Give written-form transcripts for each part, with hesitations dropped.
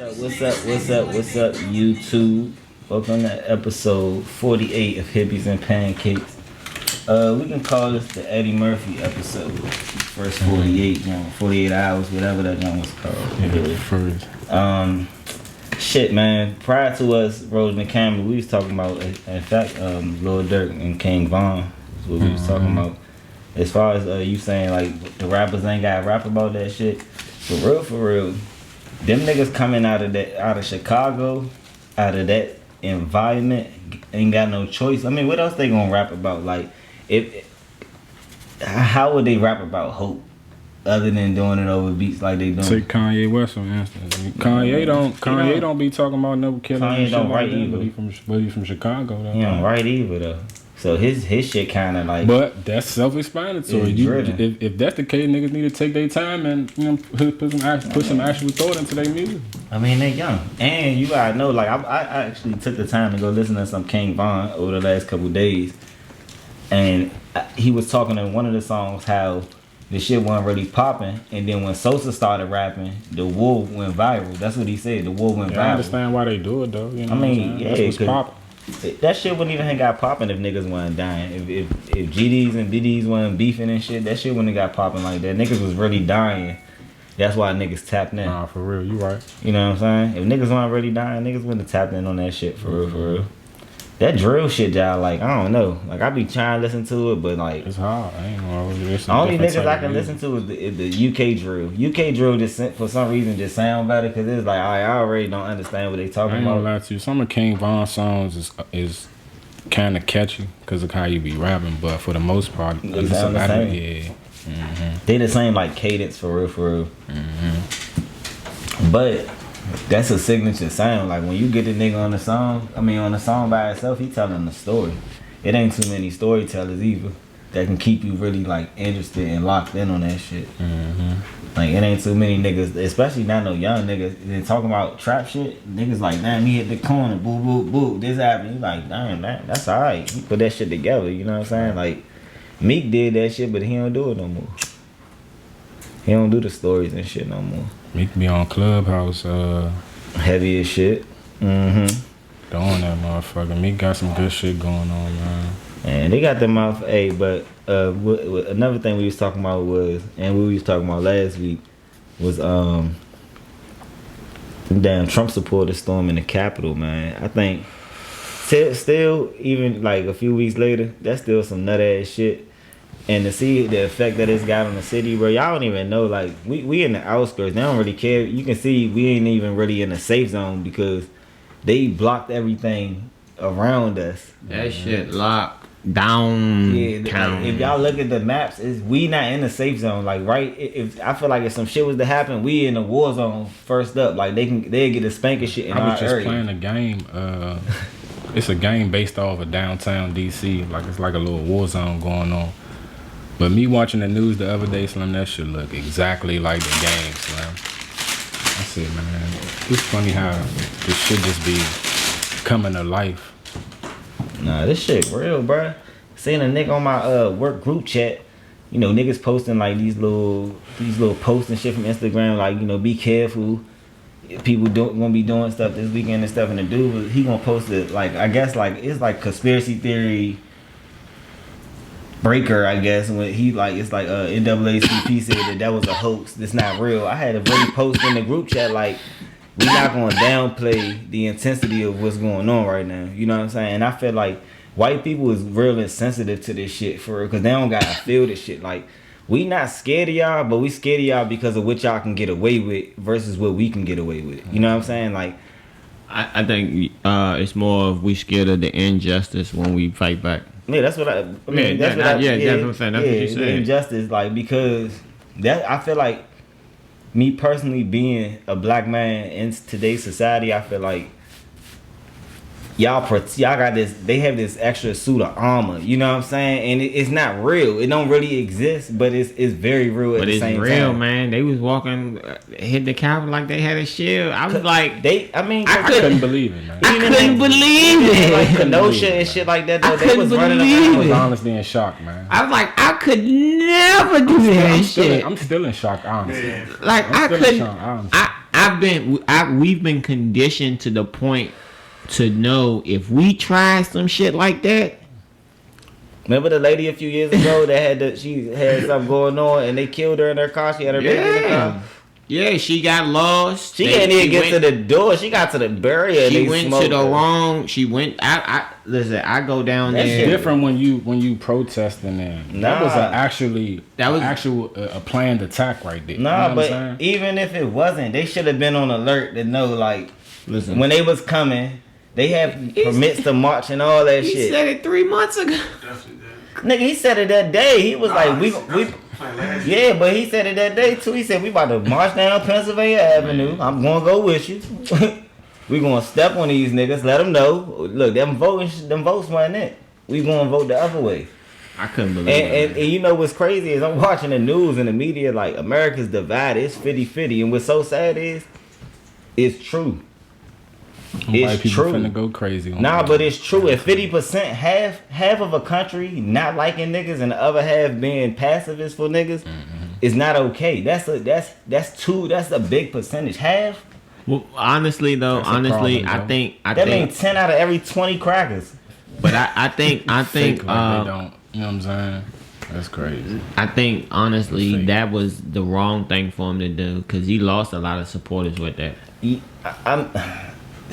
What's up, YouTube? Welcome to episode 48 of Hippies and Pancakes. We can call this the Eddie Murphy episode. First 48 hours, whatever that one was called. First. Shit, man. Prior to us rolling the camera, we was talking about, in fact, Lil Durk and King Von is what we was talking about. As far as you saying, like, the rappers ain't got to rap about that shit. For real, them niggas coming out of Chicago, out of that environment, ain't got no choice. I mean, what else they gonna rap about? Like, how would they rap about hope other than doing it over beats like they doing? Take Kanye West for instance. Kanye don't be talking about no killing. Kanye don't write like either. But he from Chicago though. He don't write either though. So his shit kind of like. But that's self-explanatory. If that's the case, niggas need to take their time and put some actual thought into their music. I mean, they young, and you gotta know. Like I actually took the time to go listen to some King Von over the last couple days, and he was talking in one of the songs how the shit wasn't really popping, and then when Sosa started rapping, the war went viral. That's what he said. The war went viral. I understand why they do it though. You know I mean, yeah, that's what's popping. That shit wouldn't even have got popping if niggas wasn't dying. If GDs and BDs wasn't beefing and shit, that shit wouldn't have got popping like that. Niggas was really dying. That's why niggas tapped in. Nah, for real, you right. You know what I'm saying? If niggas weren't really dying, niggas wouldn't have tapped in on that shit for real. That drill shit, y'all, like, I don't know. Like, I be trying to listen to it, but like, it's hard. I ain't gonna really listen. Only niggas I can listen to is the UK drill. UK drill just for some reason just sound better because it's like I already don't understand what they talking I ain't about. gonna lie to you. Some of King Von songs is kind of catchy because of how you be rapping, but for the most part, They sound the same. Yeah. Mm-hmm. They the same like cadence for real. Mm-hmm. But that's a signature sound. Like when you get the nigga on the song by itself, he telling the story. It ain't too many storytellers either that can keep you really like interested and locked in on that shit. Mm-hmm. Like it ain't too many niggas, especially not no young niggas. They talking about trap shit. Niggas like, damn, he hit the corner, boo, boo, boo. This happened. You like, damn, that's alright. He put that shit together. You know what I'm saying? Like Meek did that shit, but he don't do it no more. He don't do the stories and shit no more. Meek be on Clubhouse, heavy as shit. Mm-hmm. Doing that motherfucker. Meek got some good shit going on, man. And they got them off. Hey, but another thing we was talking about was, and we was talking about last week was damn Trump supporters storming the Capitol, man. I think still even like a few weeks later, that's still some nut ass shit. And to see the effect that it's got on the city, bro, y'all don't even know. Like we in the outskirts, they don't really care. You can see we ain't even really in a safe zone because they blocked everything around us. That shit locked down. Yeah, like, if y'all look at the maps, we not in a safe zone. Like right, if I feel like if some shit was to happen, we in a war zone first up. Like they get a spanking shit in our area. I was just playing a game. It's a game based off of downtown DC. Like it's like a little war zone going on. But me watching the news the other day, Slim, that shit look exactly like the game, Slim. I said, man, it's funny how this shit just be coming to life. Nah, this shit real, bruh. Seeing a nigga on my work group chat, you know, niggas posting like these little posts and shit from Instagram, like, you know, be careful. People gonna be doing stuff this weekend and stuff, and the dude, he gonna post it like, I guess like it's like conspiracy theory breaker, I guess, when he like it's like NAACP said that was a hoax. That's not real. I had a really post in the group chat like we not gonna downplay the intensity of what's going on right now. You know what I'm saying? And I feel like white people is real insensitive to this shit for real because they don't gotta feel this shit. Like we not scared of y'all, but we scared of y'all because of what y'all can get away with versus what we can get away with. You know what I'm saying? Like I think it's more of we scared of the injustice when we fight back. Yeah, that's what I mean. That's what I'm saying. That's what you said. Injustice, like because that I feel like me personally being a black man in today's society, I feel like y'all got this. They have this extra suit of armor. You know what I'm saying? And it's not real. It don't really exist, but it's very real at the same time. But it's real, man. They was walking, hit the Capitol like they had a shield. I was like, I couldn't believe it, man. I couldn't believe it. Like Kenosha and shit like that. Though, they was running I was around. honestly in shock, man. I was like, I could never do that shit. I'm still in shock, honestly. Like I couldn't. I've we've been conditioned to the point to know if we try some shit like that. Remember the lady a few years ago that she had something going on and they killed her in her car? She had her baby in the car. Yeah, she got lost. She can't even get to the door. She got to the barrier. She went to the wrong. She went. Listen. I go down there. It's different when you protesting there. That was a planned attack right there. Nah, you know but even if it wasn't, they should have been on alert to know. Like, listen, when they was coming, they have permits to march and all that shit. He said it 3 months ago. Nigga, he said it that day. He was like, we. Yeah, but he said it that day too. He said we about to march down Pennsylvania Avenue. I'm gonna go with you. We gonna step on these niggas. Let them know. Look, them votes wasn't it. We gonna vote the other way. I couldn't believe it. And you know what's crazy is I'm watching the news and the media like America's divided. It's 50-50. And what's so sad is it's true. It's people true. Finna go crazy. Nah, but it's true. If 50%, half of a country not liking niggas and the other half being pacifist for niggas, is not okay. That's a big percentage. Half. Well, honestly though, I think that means 10 out of every 20 crackers. But I think like they don't. You know what I'm saying? That's crazy. I think honestly that was the wrong thing for him to do because he lost a lot of supporters with that.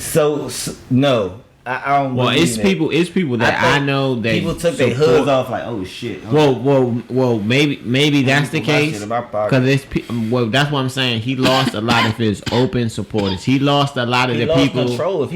So no, I don't. Well, it's people that I know that people took their hoods off like, oh shit. Well, maybe that's the case because that's what I'm saying. He lost a lot of his open supporters. He lost a lot of the people. Control. If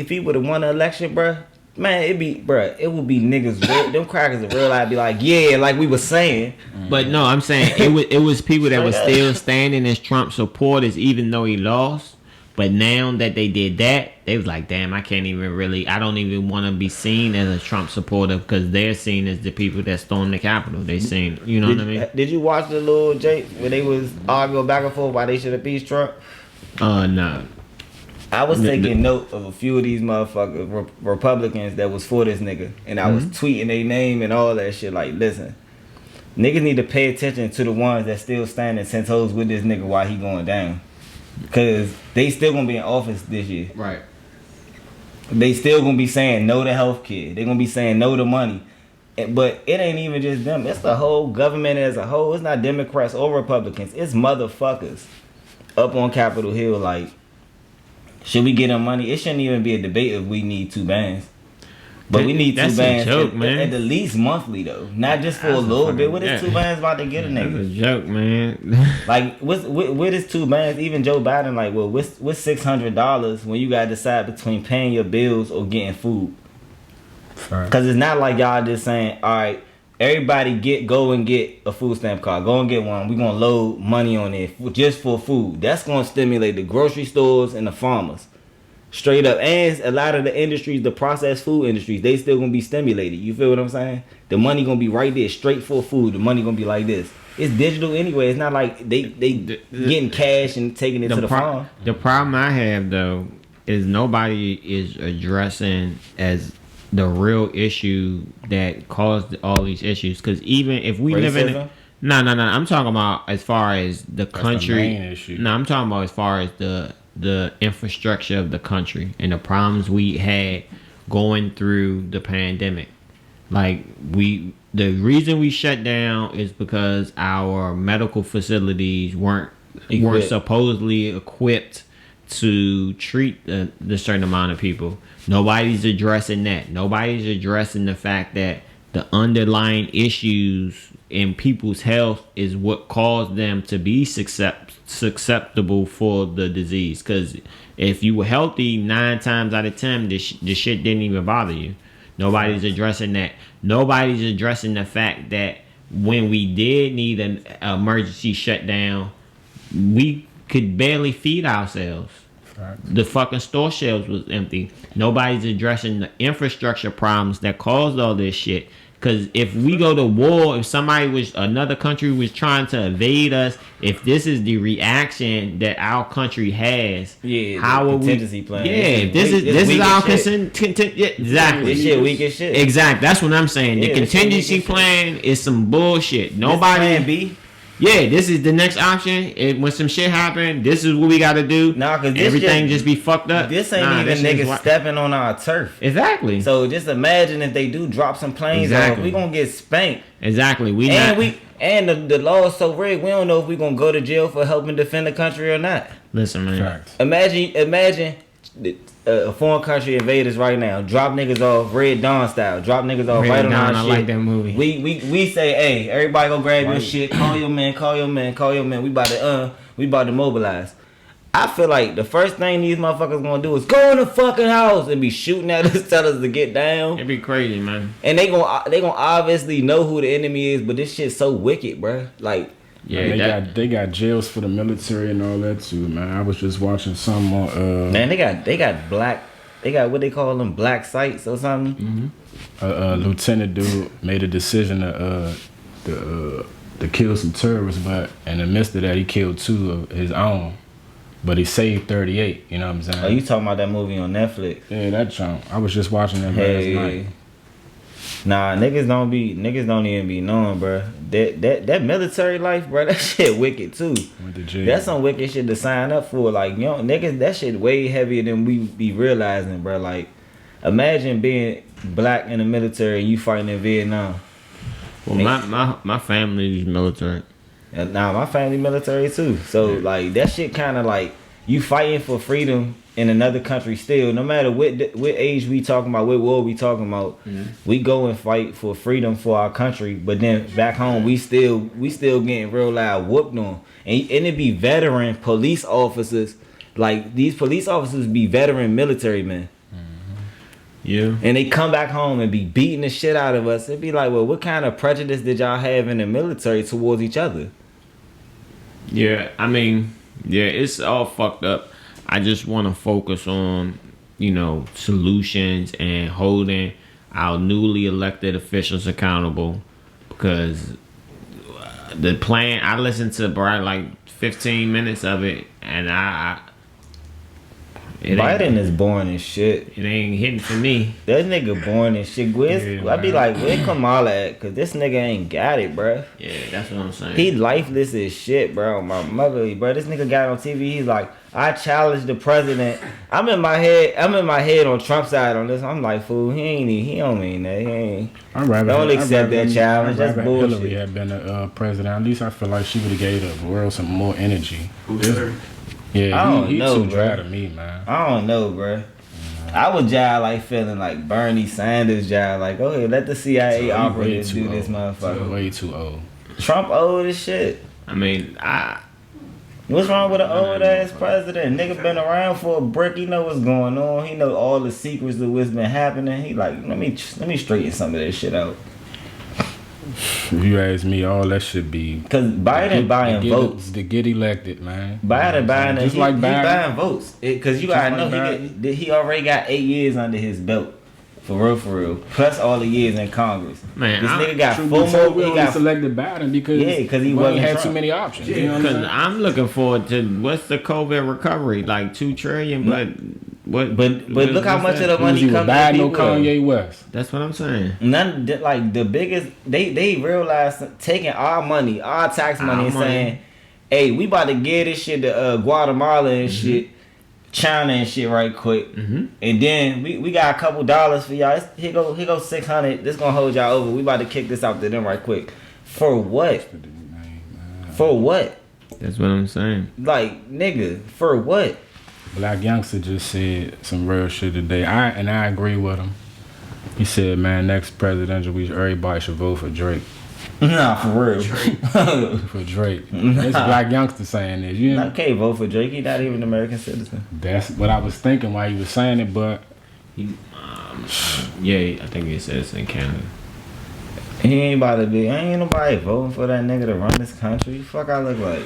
he would have won the election, bruh, man, it would be niggas. Them crackers in real life be like, yeah, like we were saying. But no, I'm saying it was people that were still standing as Trump supporters even though he lost. But now that they did that, they was like, damn, I don't even want to be seen as a Trump supporter because they're seen as the people that stormed the Capitol. They seen, you know what I mean? Did you watch the little Jake when they was arguing back and forth why they should impeach Trump? No. I was taking note of a few of these motherfuckers, Republicans that was for this nigga. And I was tweeting their name and all that shit like, listen, niggas need to pay attention to the ones that still standing 10 toes with this nigga while he going down. Because they still gonna be in office this year. Right. They still gonna be saying no to health care. They gonna be saying no to money. But it ain't even just them. It's the whole government as a whole. It's not Democrats or Republicans. It's motherfuckers up on Capitol Hill like, should we get them money? It shouldn't even be a debate if we need 2 bands. But we need 2 bands at the least monthly though, not just for a little bit. What is 2 bands about to get a nigga? That's a joke, man. Like what is 2 bands? Even Joe Biden like, well, what's $600 when you gotta decide between paying your bills or getting food? Because it's not like y'all just saying, all right, everybody go and get a food stamp card. Go and get one. We're gonna load money on it just for food. That's gonna stimulate the grocery stores and the farmers. Straight up. And a lot of the industries, the processed food industries, they still gonna be stimulated. You feel what I'm saying? The money gonna be right there, straight for food. The money gonna be like this. It's digital anyway. It's not like they getting cash and taking it to the farm. The problem I have though is nobody is addressing as the real issue that caused all these issues. Because even if we live in no, I'm talking about as far as the country. The main issue. No, I'm talking about as far as the infrastructure of the country and the problems we had going through the pandemic. Like the reason we shut down is because our medical facilities weren't supposedly equipped to treat the certain amount of people. Nobody's addressing that. Nobody's addressing the fact that the underlying issues in people's health is what caused them to be susceptible for the disease. Because if you were healthy 9 times out of 10, the shit didn't even bother you. Nobody's addressing that. Nobody's addressing the fact that when we did need an emergency shutdown, we could barely feed ourselves. The fucking store shelves was empty. Nobody's addressing the infrastructure problems that caused all this shit. Because if we go to war, if another country was trying to invade us, if this is the reaction that our country has, how will we? Contingency plan. Yeah, this is our exactly. This shit weak as shit. Exactly. That's what I'm saying. The contingency plan is some bullshit. Nobody. Plan B. yeah, this is the next option. When some shit happen, this is what we got to do. Nah, cause everything just be fucked up. This ain't even niggas stepping on our turf. Exactly. So just imagine if they do drop some planes off, we gonna get spanked. Exactly. And the law is so rigged, we don't know if we gonna go to jail for helping defend the country or not. Listen, man. Facts. Imagine a foreign country invaders right now, drop niggas off Red Dawn style, drop niggas off right on our shit. I like that movie. We say, hey, everybody go grab your shit, call your man. We about to mobilize. I feel like the first thing these motherfuckers gonna do is go in the fucking house and be shooting at us, tell us to get down. It'd be crazy, man. And they gonna obviously know who the enemy is, but this shit's so wicked, bruh. Like, yeah, they got jails for the military and all that too, man. I was just watching some on man, they got what they call them, black sites or something. Mm-hmm. Lieutenant dude made a decision to kill some terrorists, but in the midst of that, he killed 2 of his own. But he saved 38, you know what I'm saying? Oh, you talking about that movie on Netflix? Yeah, that chunk. I was just watching that last night. Nah, niggas don't even be knowing, bro. That military life, bro, that shit wicked too. Went to jail. That's some wicked shit to sign up for. Like, you know, niggas, that shit way heavier than we be realizing, bro. Like, imagine being black in the military and you fighting in Vietnam. Well, my family is military. And now my family military too. So like that shit kind of like you fighting for freedom in another country still. No matter what age we talking about, what war we talking about, we go and fight for freedom for our country. But then back home, we still getting real loud whooped on. And it be veteran police officers. Like these police officers be veteran military men. Yeah. And they come back home and be beating the shit out of us. It'd be like, well, what kind of prejudice did y'all have in the military towards each other? Yeah, I mean, yeah, it's all fucked up. I just want to focus on, you know, solutions and holding our newly elected officials accountable, because the plan, I listened to probably like 15 minutes of it, and Biden is boring as shit. It ain't hitting for me. That nigga boring as shit. I be like, where Kamala at? Cause this nigga ain't got it, bruh. Yeah, that's what I'm saying. He lifeless as shit, bro. My mother, bro. This nigga got on TV. He's like, I challenge the president. I'm in my head on Trump's side on this. I'm like, fool, he don't mean that. He ain't. Don't accept that challenge. That's bullshit. Hillary had been a president. At least I feel like she would have gave the world some more energy. Who's her? Yeah, he know, too dry to me, man. I don't know, bro. I would jive like feeling like Bernie Sanders jive. Like, go ahead, let the CIA operatives do this motherfucker. Way too old. Trump old as shit. I mean, what's wrong with an old ass president? Nigga been around for a brick. He know what's going on. He know all the secrets of what's been happening. He like, let me straighten some of this shit out. If you ask me, all that should be because Biden buying votes to get elected, man. Biden buying just like Biden. He buying votes because you gotta know he already got 8 years under his belt. For real. Plus all the years in Congress. Man, this nigga got 4 more. We only selected Biden because he wasn't had Trump. too many options. Because I'm looking forward to what's the COVID recovery, like $2 trillion, but look how much of the money comes to Biden people. or Kanye West. That's what I'm saying. None like the biggest. They realized taking our money, our tax money, and saying, "Hey, we about to give this shit to Guatemala and shit." China and shit right quick, and then we got a couple dollars for y'all. Here go 600. This gonna hold y'all over. We about to kick this out to them right quick. For what? For what? That's what I'm saying. Like, nigga, for what? Black Youngster just said some real shit today. I agree with him. He said, man, next presidential week, everybody should vote for Drake. Nah, for real. For Drake. It's Black Youngster saying this. You know? I can't vote for Drake. He's not even an American citizen. That's what I was thinking while he was saying it, but yeah, I think he says in Canada. He ain't about to be. Ain't nobody voting for that nigga to run this country. Fuck, I look like.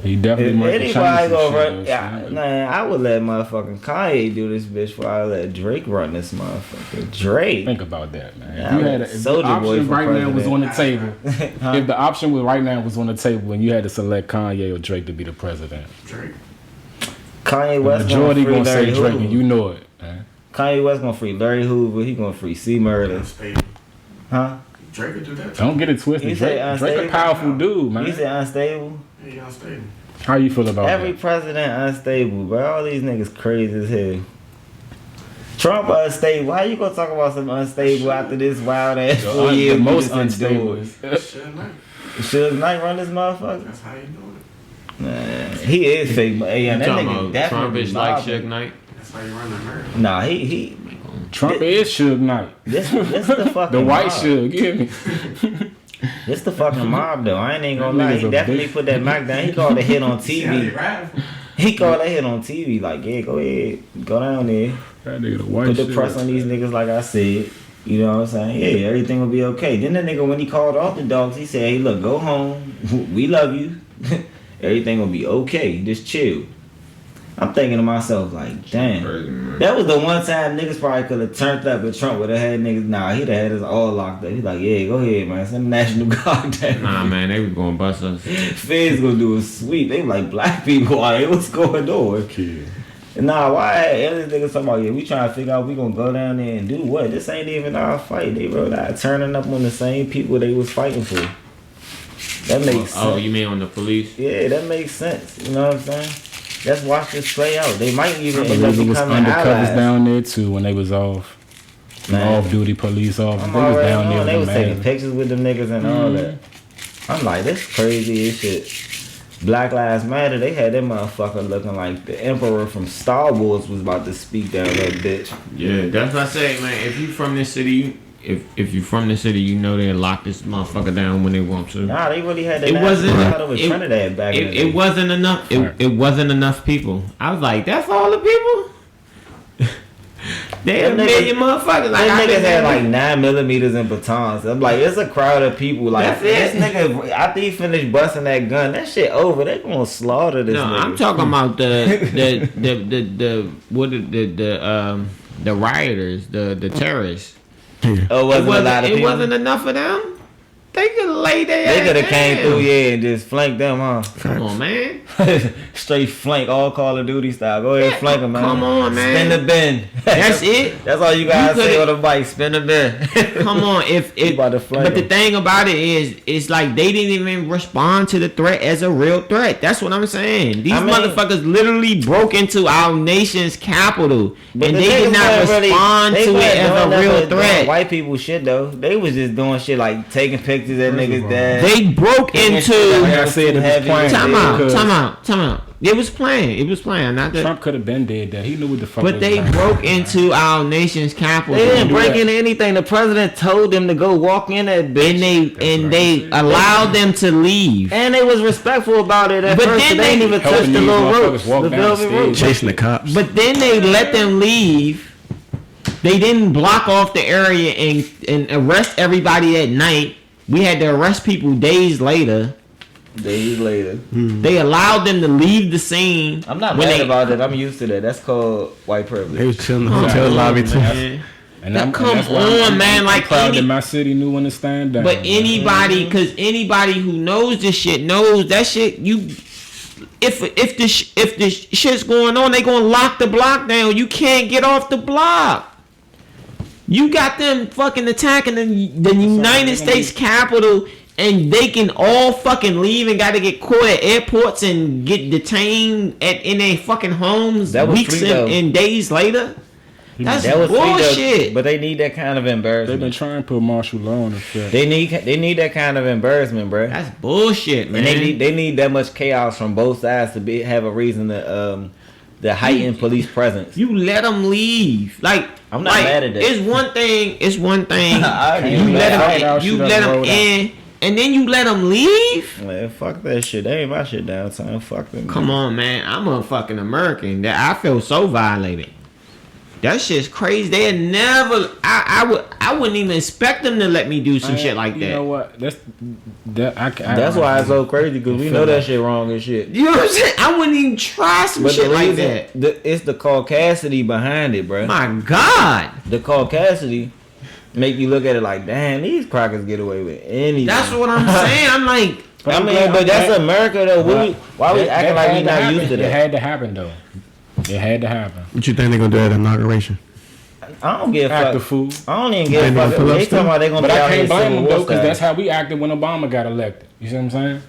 He definitely if anybody gonna run, shit, man, I would let motherfucking Kanye do this bitch before I let Drake run this motherfucker. Drake. Think about that, man. Yeah, if the option right now was on the table, huh? if the option was right now was on the table and you had to select Kanye or Drake to be the president, Drake. Kanye West the majority gonna say free Drake, Hoover. and you know it, man. Kanye West gonna free Larry Hoover. He gonna free C Murder. Huh? Drake could do that. Don't get it twisted. You say Drake a powerful dude, man. You say unstable? Yeah, he unstable. How you feel about Every that? president unstable, bro. All these niggas crazy as hell. Trump unstable. How you gonna talk about some unstable after this wild ass 4 years? The most we just unstable. endured? Suge Knight. Suge Knight run this motherfucker? That's how you doing it. Man, he is fake, but hey, You that talking nigga about definitely Trump is like mobbing. Suge Knight? That's how you run America. Nah, he Trump is Suge Knight. this the fucking The white mob. Suge, get me? This the fucking mob though. I ain't gonna lie. Niggas He a definitely bitch. put that Mac down. He called a hit on See how they TV. ride for? He called that hit on TV. Like, yeah, go ahead, go down there. That nigga the white Put the Suge. press on these niggas, like I said. You know what I'm saying? Yeah, everything will be okay. Then the nigga, when he called off the dogs, he said, hey, look, go home. We love you. Everything will be okay. Just chill. I'm thinking to myself, like, damn. Crazy, man. That was the one time niggas probably could have turned up, but Trump would have had niggas. Nah, he'd have had us all locked up. He's like, yeah, go ahead, man. Send the National Guard down. Nah, man, they was gonna bust us. Feds gonna do a sweep. They like, black people out here. What's going on? Kid. Nah, why all these niggas talking about, yeah, we trying to figure out we gonna go down there and do what? This ain't even our fight. They wrote out turning up on the same people they was fighting for. That makes sense. Oh, you mean on the police? Yeah, that makes sense. You know what I'm saying? Let's watch this play out. They might even I end up believe it was becoming undercovers allies. down there too when they was off. Man. Off-duty police officers. I'm They was already down there knowing they with was the taking man. pictures with them niggas and all that. I'm like, this crazy as shit. Black Lives Matter, they had that motherfucker looking like the Emperor from Star Wars was about to speak down that bitch. Yeah, that's what I say, man. If you from this city, if you from the city, you know they lock this motherfucker down when they want to. Nah, they really had that. It wasn't. Over Trinidad back in the day. It wasn't enough. It wasn't enough people. I was like, that's all the people. They a Them niggas- million motherfuckers. Like Them I niggas had like like 9mm and batons. I'm like, it's a crowd of people. Like, That's this it. nigga, after he finished busting that gun, that shit over. They gonna slaughter this no. nigga. I'm talking about the rioters, the terrorists. Oh, wasn't a lot of It people. wasn't enough of them. They could lay their They ass could have came down. through, yeah, and just flanked them, huh? Come on, man. Straight flank, all Call of Duty style. Go ahead, Yeah, flank them, man. come on, man. Spin the bin. That's it. That's all you guys You say on could've- the bike. Spin the bin. Come on, if You about to flank but the them. thing about it is, it's like they didn't even respond to the threat as a real threat. That's what I'm saying. These I mean- motherfuckers literally broke into our nation's capital, But and the they niggas did not wasn't really- respond they to it wasn't as doing a nothing real but doing threat. White people shit though. They was just doing shit like taking pictures of niggas dead. They broke Like into. I said, it was Heavy. planned. Time out, because time out. It was planned. It was planned. Not that. Trump could have been dead there. He knew what the fuck But was they going on. broke into our nation's capital. They didn't do break that. into anything. The president told them to go walk in that bitch. And they allowed them to leave. And they was respectful about it at But first. then They didn't they- even touch Helping the these little motherfuckers ropes, walk the down the velvet stage. ropes. Chasing the cops. But then they let them leave. They didn't block off the area and arrest everybody at night. We had to arrest people days later. Days later. They allowed them to leave the scene. I'm not when mad they- about it. I'm used to that. That's called white privilege. They was chilling in the Come hotel on, lobby too. man. And Now, I'm, come and that's why on, I'm man, like proud any- that my city knew when to stand down. But anybody, because anybody who knows this shit knows that shit. If the shit's going on, they gonna lock the block down. You can't get off the block. You got them fucking attacking the United States Capitol, and they can all fucking leave and got to get caught at airports and get detained in their fucking homes That was weeks free, though. and days later. That's That was free, though, bullshit. but they need that kind of they've been embarrassment. trying to put martial law in effect. They need that kind of embarrassment, bro. That's bullshit, man. And they need that much chaos from both sides to have a reason to the heightened police presence. You let them leave. Like I'm not mad at that. It's one thing. It's one thing. I agree. you Shoot let out, them. You shoot out let the them road in, and then you let them leave. Man, fuck that shit. That ain't my shit downtown. Fuck them. Come on, man. I'm a fucking American. That I feel so violated. That shit's crazy. They had never. I wouldn't even expect them to let me do some shit like that. You know what? That's That's why it's so crazy because we know that shit wrong and shit. You know what I'm saying? I wouldn't even try some But shit the like reason, that. it's the caucasity behind it, bro. My God. The caucasity make you look at it like, damn, these crackers get away with anything. That's what I'm saying. I'm like, I mean, but that's America though. Why we acting like we not used to It that? had to happen though. It had to happen. What you think they gonna do at the inauguration? I don't give a Act the fuck. fool. I don't even give They a gonna fuck. pull up They still? talking about they gonna But be I out here can't blame Civil them War though, because style. that's how we acted when Obama got elected. You see what I'm saying?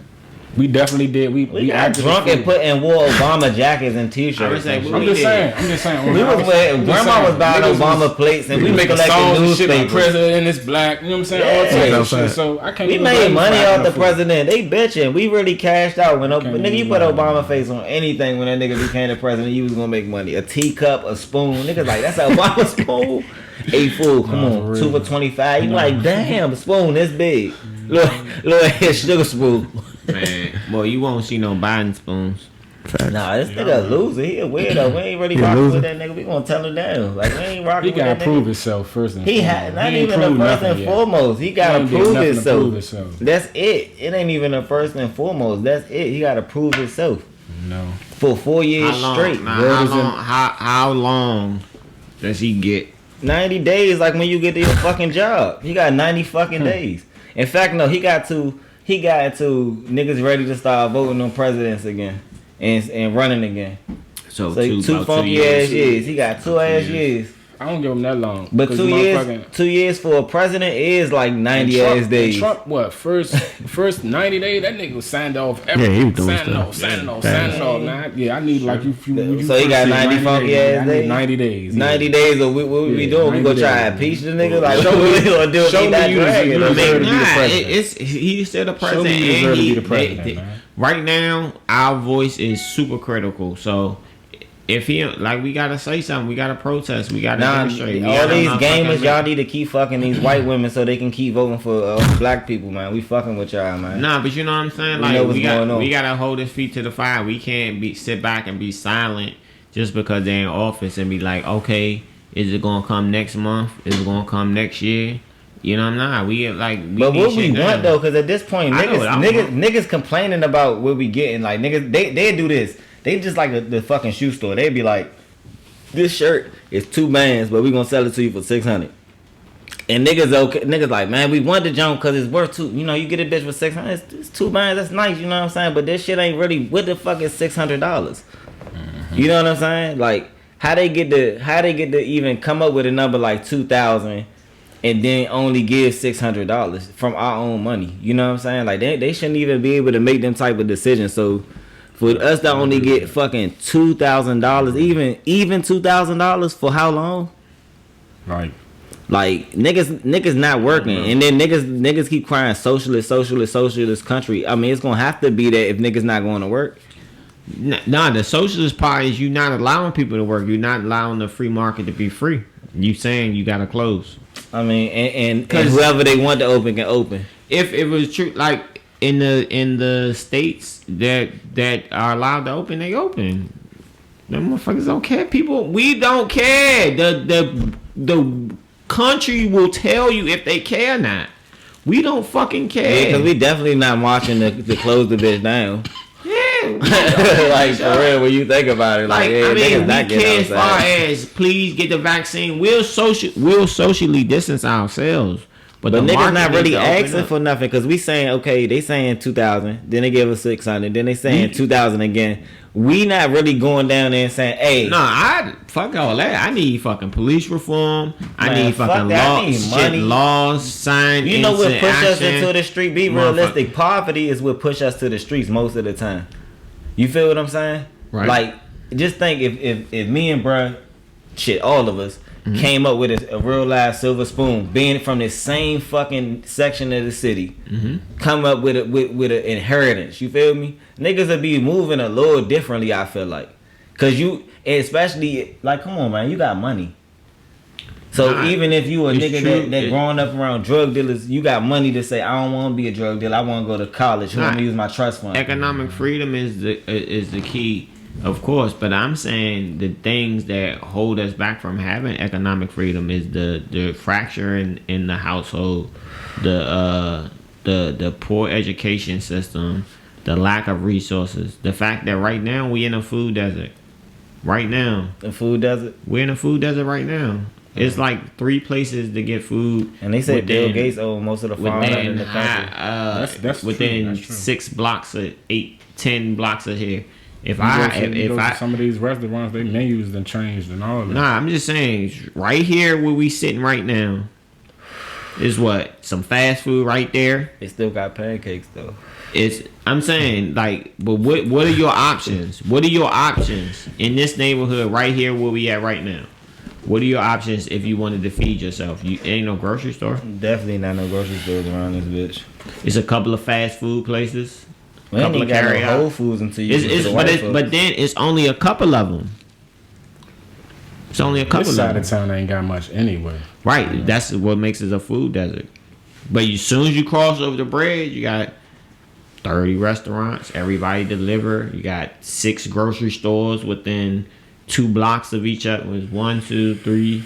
We definitely did. We We got acted drunk the and fool. put and wore Obama jackets and I would t-shirts. say and we shit. I'm just saying. I'm just saying. We was wearing, grandma was buying Niggas Obama plates and we making collecting songs and shit. The newspapers. president is black. You know what I'm saying? Yeah. All types of That's shit. right. So I can't. We even made blame money for off acting the a fool. president. They bitching. We really cashed out. When can't nigga, you even put lie. Obama face on anything when that nigga became the president, you was gonna make money. A teacup, a spoon. Niggas like, that's an Obama spoon. Hey fool, come Nah, on, for 2 real. for 25. You Nah. like, damn, spoon this big. Little sugar spoon. Man, boy, you won't see no Biden spoons. Nah, this nigga a loser. He a weirdo. We ain't really He a rocking loser? with that nigga. We gonna tell him down. Like we ain't rocking He with gotta that prove nigga. himself first and He foremost. had not He ain't even the proved first nothing and yet. foremost. He gotta ain't did prove nothing to himself. prove himself. That's it. It ain't even the first and foremost. That's it. He gotta prove himself No. for 4 years How long? straight. Now, Word how is in- long? How long does he get? 90 days, like when you get to your fucking job. He got 90 fucking days. In fact, no, he got to niggas ready to start voting on presidents again and running again. So, So two about funky ass years. He got 2 ass years. I don't give him that long. But 'Cause 2 motherfucking- 2 years for a president is like 90 and Trump, ass days. and Trump, what? First 90 days, that nigga was signed off. Yeah, he was doing signing stuff. off, signing off, Yeah. signing off. Nah, yeah, I need like you. So he first got said 90 funky ass I need days? 90 days. 90 days of what we Yeah, doing? We 90 gonna try to days. impeach the nigga? Like, Show what me- we gonna do if show he me not you dragging? you I deserve mean, to be the Nah, president. he's still the Show president. me you and deserve to he- be the president, they- man. right now, our voice is super critical. So if he like, we gotta say something. We gotta protest. We gotta Nah, demonstrate. We all gotta these motherfucking gamers, make- y'all need to keep fucking these white women so they can keep voting for black people, man. We fucking with y'all, man. Nah, but you know what I'm saying? We Like know what's we going on. gotta hold his feet to the fire. We can't sit back and be silent just because they're in office and be like, okay, is it gonna come next month? Is it gonna come next year? You know, I'm not. We like. But need what we shit want done. though, because at this point, I know what I niggas complaining about what we getting. Like niggas, they do this. They just like the fucking shoe store. They be like, this shirt is $2 but we gonna sell it to you for $600. And niggas like, man, we want the junk because it's worth $2. You know, you get a bitch for $600. It's $2. That's nice. You know what I'm saying? But this shit ain't really. What the fuck is $600? You know what I'm saying? Like, how they get to even come up with a number like 2,000 and then only give $600 from our own money? You know what I'm saying? Like, they shouldn't even be able to make them type of decisions. So for us to only get fucking $2,000, even $2,000 for how long? Like niggas not working, and then niggas keep crying socialist country. I mean, it's gonna have to be that if niggas not going to work. Nah, the socialist part is you not allowing people to work. You're not allowing the free market to be free. You saying you gotta close. I mean, and whoever they want to open can open. If it was true, like in the states that are allowed to open, they open. Them motherfuckers don't care. People, we don't care. The country will tell you if they care or not. We don't fucking care. Yeah, because we definitely not marching to close the bitch down. Yeah. Like for real, when you think about it, like, Like, yeah, I mean, niggas we not care getting as far outside. as please get the vaccine. We'll socially distance ourselves, but But the niggas market not needs really to open asking up. for nothing because we saying, okay, they saying 2,000, then they give us 600, then they saying 2,000 again. We not really going down there and saying, hey, No, I fuck all that. I need fucking police reform. I Man, need fuck fucking that. I laws, need money. laws signed. you know what into push us action. into the street? Be Motherfucker. realistic. Poverty is what push us to the streets most of the time. You feel what I'm saying? Right. Like, just think if me and bruh, shit, all of us, came up with a real live silver spoon, being from the same fucking section of the city, come up with an inheritance. You feel me? Niggas would be moving a little differently. I feel like, cause you, especially like, come on, man, you got money. So Nah, even if you a it's nigga true. that growing up around drug dealers, you got money to say, I don't want to be a drug dealer. I want to go to college. I want Nah. to use my trust fund. Economic freedom is the key, of course. But I'm saying the things that hold us back from having economic freedom is the fracture in the household, the poor education system, the lack of resources, the fact that right now we in a food desert. Right now, The food desert. we're in a food desert right now. It's like 3 places to get food. And they said Bill within- Gates owned most of the farmland in within the country. That's true. within That's true. 6 blocks of 10 blocks of here, If You go I to- you if go to I some of these restaurants, they menus done changed and all that. nah, I'm just saying right here where we sitting right now is what some fast food right there. They still got pancakes though. I'm saying like, but what are your options? What are your options in this neighborhood right here where we at right now? What are your options if you wanted to feed yourself? You ain't no grocery store. Definitely not no grocery stores around this bitch. It's a couple of fast food places. We ain't Couple even of got no carry-out. Whole Foods until you get to the But white folks. but then it's only a couple of them. It's only a couple This of side them. of town ain't got much anyway. Right. That's what makes it a food desert. But as soon as you cross over the bridge, you got 30 restaurants. Everybody deliver. You got 6 grocery stores within 2 blocks of each other. It was 1, 2, 3,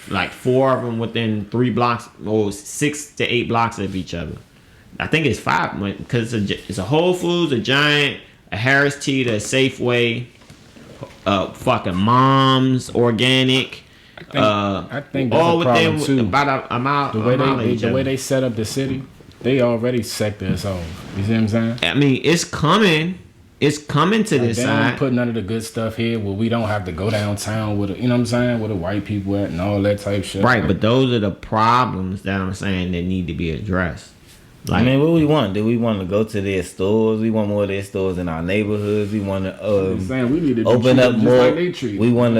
like 4 of them within 3 blocks, or 6 to 8 blocks of each other. I think it's 5 because it's a Whole Foods, a Giant, a Harris Teeter, a Safeway, fucking Mom's Organic. I think that's all a problem within too. about a mile. The way a mile of each the way other. they set up the city, they already sector us off. You see what I'm saying? I mean, it's coming. It's coming to Like, this they side. don't put none of the good stuff here where we don't have to go downtown with, you know what I'm saying, where the white people at and all that type shit. Right, but those are the problems that I'm saying that need to be addressed. Like, I mean, what we want? Do we want to go to their stores? We want more of their stores in our neighborhoods. We want to I'm saying we need to be open treated up just more. like they treat. We want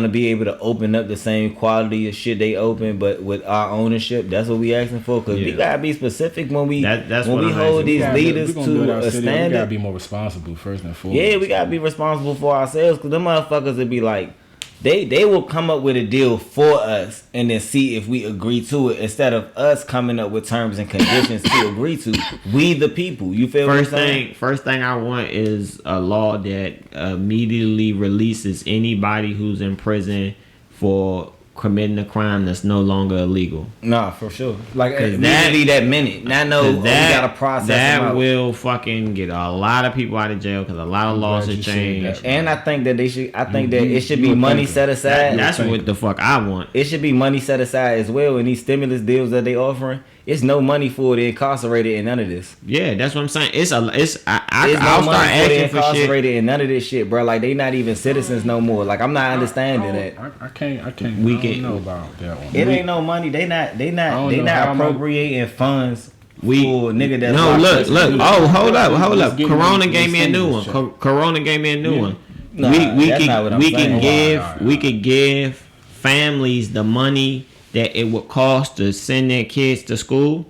to be able to open up the same quality of shit they open, but with our ownership. That's what we asking for. Cause we Yeah. gotta be specific when we That's when what we I'm hold asking. these leaders we gonna build to our a city. We gotta standard. be more responsible first and foremost. Yeah, we gotta be responsible for ourselves. Cause them motherfuckers would be like, they will come up with a deal for us and then see if we agree to it instead of us coming up with terms and conditions to agree to. We the people. You feel what I'm saying? First thing I want is a law that immediately releases anybody who's in prison for committing a crime that's no longer illegal. Nah, for sure. Like 'Cause immediately that minute. Now know we gotta process them that out. will fucking get a lot of people out of jail because a lot of laws glad have you said changed. that. And I think that they should. I think that you- it should you be a money thinker. set aside. That's what the fuck I want. It should be money set aside as well. In these stimulus deals that they offering, it's no money for the incarcerated in none of this. Yeah, that's what I'm saying. It's There's I'll no start money for the asking for shit. incarcerated in none of this shit, bro. Like they not even citizens no more. Like I'm not understanding that. I can't. We I can- don't know about that one. It ain't no money. They not don't know how much- appropriating funds We for a nigga that's no locked look. up. Oh, hold up. Let's get Corona into gave me a new one. this shit. Corona gave me a new Yeah. one. Nah, we that's not what I'm we saying. can give Alright. we could give families the money that it would cost to send their kids to school.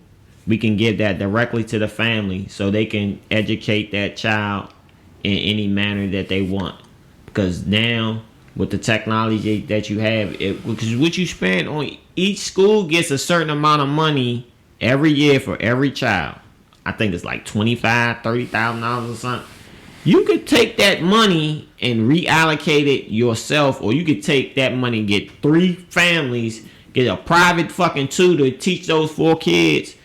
We can give that directly to the family so they can educate that child in any manner that they want. Because now with the technology that you have, because what you spend on each school gets a certain amount of money every year for every child. I think it's like $25,000-$30,000 or something. You could take that money and reallocate it yourself, or you could take that money, get 3 families, get a private fucking tutor, teach those 4 kids,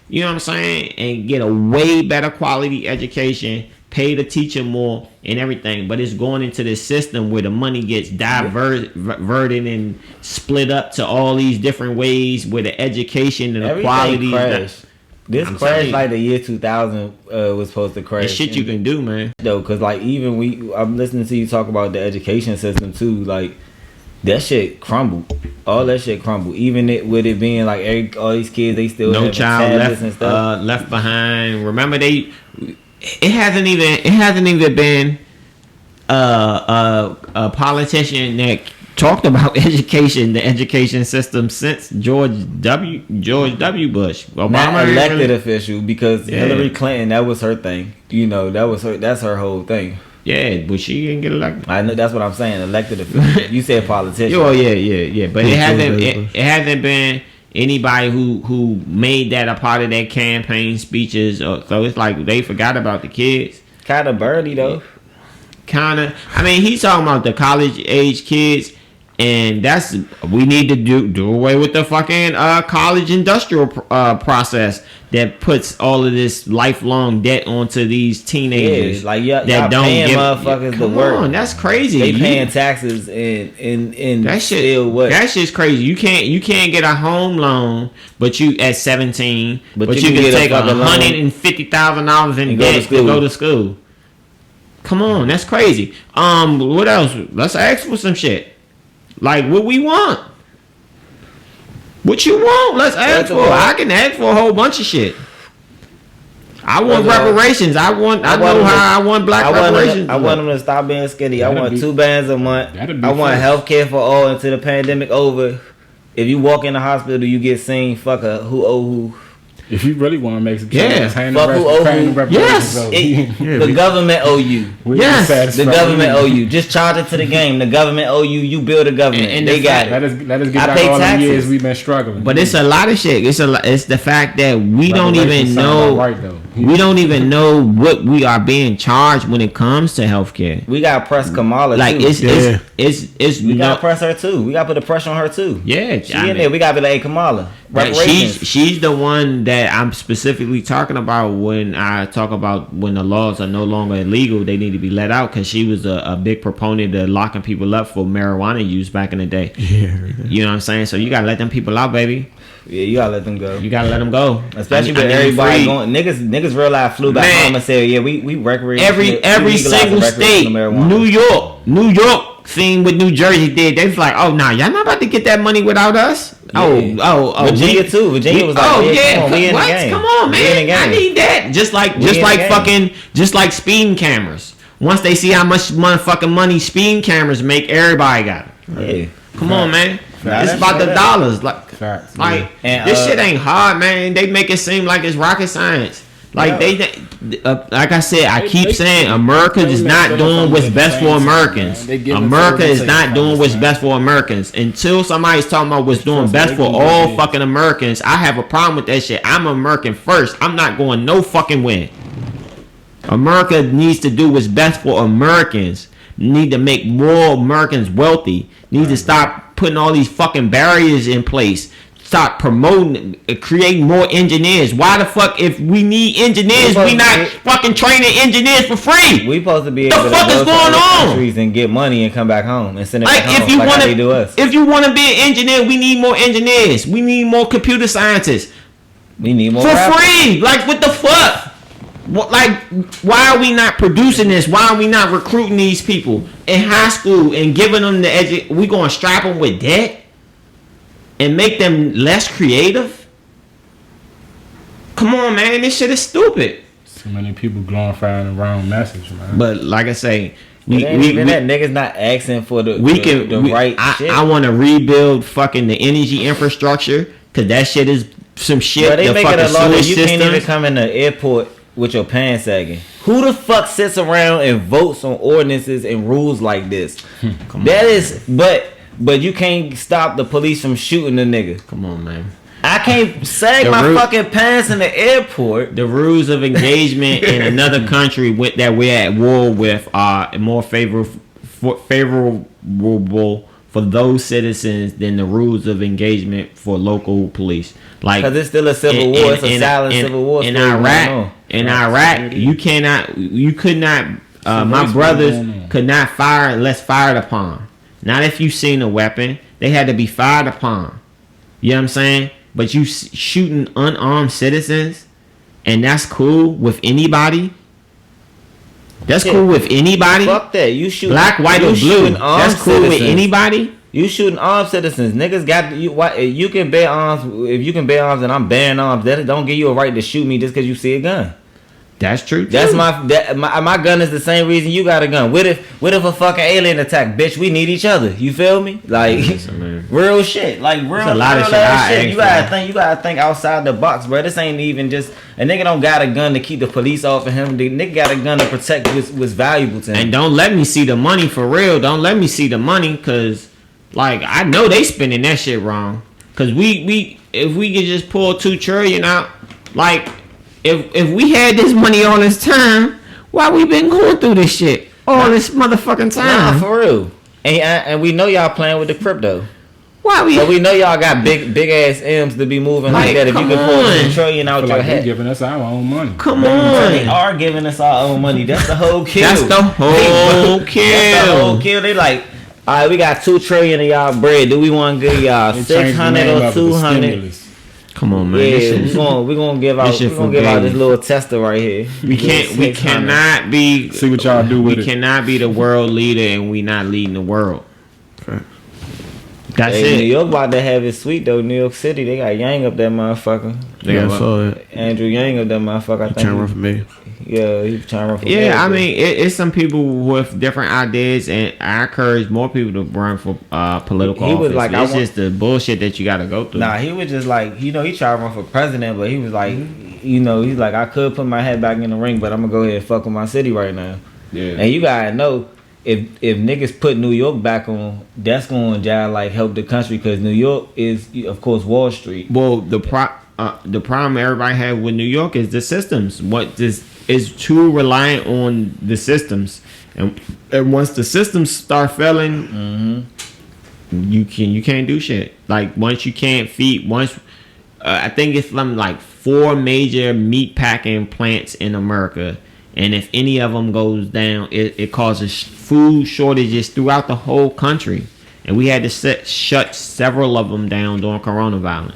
you know what I'm saying, and get a way better quality education, pay the teacher more and everything. But it's going into this system where the money gets diverted and split up to all these different ways where the education and the Everything quality crashed. This I'm crash telling you. like the year 2000 was supposed to crash. It's shit you can do, man. Though, cause like even I'm listening to you talk about the education system too. Like that shit crumbled. All that shit crumbled. Even with it being like all these kids, they still No have child tablets and stuff. left behind. Remember it hasn't even been a politician that talked about education, the education system since George W. Bush. Obama Not ain't elected really- official because Yeah. Hillary Clinton, that was her thing. You know, that's her whole thing. Yeah, but she didn't get elected. I know that's what I'm saying. Elected official. You said politician. Oh yeah. But it hasn't been anybody who made that a part of their campaign speeches. So it's like they forgot about the kids. Kind of Bernie though. Kinda. I mean, he's talking about the college age kids, and we need to do away with the fucking college industrial process that puts all of this lifelong debt onto these teenagers. Yeah, like y'all paying motherfuckers to Come work. on, that's crazy. They paying taxes and That shit. still what? That shit's crazy. You can't get a home loan, but you at 17, but you can get a take fucking loan $150,000 in and go to debt to school. go to school. Come on, that's crazy. What else? Let's ask for some shit. Like what we want. What you want? Let's ask for. I can ask for a whole bunch of shit. I want reparations. I want black reparations. I want them to stop being skinny. I want $2 a month. I want first. health care for all until the pandemic over. If you walk in the hospital, you get seen. Fuck who owe who. If you really want to make some Yeah. change, Fuck who owe who. Yes. The government owe you. Yes. The government owe you. Just charge it to the game. The government owe you. You build a government. And they got it. Let us get I back pay all the taxes. years we've been struggling. But it's a lot of shit. It's the fact that we don't even Reparations know. sound about right, though. We don't even know what we are being charged when it comes to healthcare. We got to press Kamala Like too. it's we got no. to press her too. We got to put the pressure on her too. Yeah, She in there. We got to be like, hey, Kamala. But Reparations. she's the one that I'm specifically talking about when I talk about when the laws are no longer illegal, they need to be let out, because she was a big proponent of locking people up for marijuana use back in the day. Yeah. You know what I'm saying? So you gotta let them people out, baby. Yeah, you gotta let them go. You gotta let them go. Especially I with need everybody free. going. Niggas real life flew back Man. home and said, yeah, we recreate. Every single state, New York thing with New Jersey did. They was like, oh nah, y'all not about to get that money without us. Yeah. Virginia too. Virginia was like, oh yeah, yeah, come on, we in the game. Come on, We in the man, I game. need that. Just like speeding cameras. Once they see how much motherfucking money speeding cameras make, everybody got it. Yeah. Come on, man. Nah, It's that's about the straight up. dollars. Facts. Like And, this shit ain't hard, man. They make it seem like it's rocket science. Like like I said, I keep saying America is not doing what's best for Americans. America is not doing what's best for Americans. Until somebody's talking about what's doing best for all fucking Americans, I have a problem with that shit. I'm American first. I'm not going no fucking way. America needs to do what's best for Americans. Need to make more Americans wealthy. Need to stop putting all these fucking barriers in place. Stop promoting, creating more engineers. Why the fuck, if we need engineers, we not fucking training engineers for free? We supposed to be able The to fuck go is to going other on? countries and get money and come back home and send it Like back home. if you like want how they do us. to, if you want to be an engineer, we need more engineers. We need more computer scientists We need more for rappers. free. Like what the fuck? Like, why are we not producing this? Why are we not recruiting these people in high school and giving them the we gonna strap them with debt and make them less creative? Come on, man, this shit is stupid. So many people glorifying the wrong message, man. But like I say, It ain't even that niggas not asking for the right shit. I want to rebuild fucking the energy infrastructure, because that shit is some shit. But they the make it fucking a law that sewage you can't even systems. come in the airport with your pants sagging. Who the fuck sits around and votes on ordinances and rules like this? That is, but you can't stop the police from shooting the nigga. Come on, man. I can't sag The my fucking pants in the airport. The rules of engagement in another country that we're at war with are more favorable for those citizens than the rules of engagement for local police. Like, Because it's still a civil war. It's a silent civil war. In still going Iraq, on. you could not. My what's brothers going on? could not fire unless fired upon. Not if you seen a weapon. They had to be fired upon. You know what I'm saying? But you shooting unarmed citizens, and that's cool with anybody. That's cool with anybody. Fuck that. You shoot Black, white, or blue. shooting armed That's cool with citizens. anybody. You shooting armed citizens. Niggas got you. Why you can bear arms? If you can bear arms and I'm bearing arms, that don't give you a right to shoot me just because you see a gun. That's true. Too. That's my gun is the same reason you got a gun. What if a fucking alien attack, bitch? We need each other. You feel me? Like Listen, man. real shit. Like real. There's a lot of real shit ass I shit. ask You gotta think outside the box, bro. This ain't even just a nigga don't got a gun to keep the police off of him. The nigga got a gun to protect what's valuable to him. And don't let me see the money for real. Don't let me see the money, cause like I know they spending that shit wrong. Cause we if we could just pull $2 trillion out, like if we had this money all this time, why we been going through this shit all this motherfucking Nah, time? for real. And we know y'all playing with the crypto. Why we? So we know y'all got big ass M's to be moving like Like, that. If you come can pull on. $2 trillion I out feel your like they're head. giving us our own money. Come They on. are giving us our own money. That's the whole kill. That's the whole That's the whole kill. kill. They like, all right, we got $2 trillion of y'all bread. Do we want to give y'all They changed the 600 name or of it to 200? stimulus. Come on, man. Yeah, This is- we gonna give out this shit we gonna for give out this babies. little tester right here. we cannot be. See what y'all do with We it. cannot be the world leader and we not leading the world. Okay. That's Hey, New it. York about to have it sweet though. New York City, they got Yang up that motherfucker. They Yeah, I got- saw that. Andrew Yang up that motherfucker. I Trying to run think. for me. Yeah, he's trying to run for Yeah, mayor, I but- mean, it's some people with different ideas, and I encourage more people to run for political He was office. like, I it's want- just the bullshit that you got to go through. Nah, he was just like, he tried to run for president, but he was like, he's like, I could put my head back in the ring, but I'm gonna go ahead and fuck with my city right now. Yeah. And you gotta know, if niggas put New York back on, that's going to like help the country, because New York is, of course, Wall Street. Well, the problem everybody had with New York is the systems. What this is too reliant on the systems, and once the systems start failing, you can't do shit. Like once you can't feed I think it's from like 4 major meat packing plants in America, and if any of them goes down, it causes food shortages throughout the whole country, and we had to shut several of them down during coronavirus.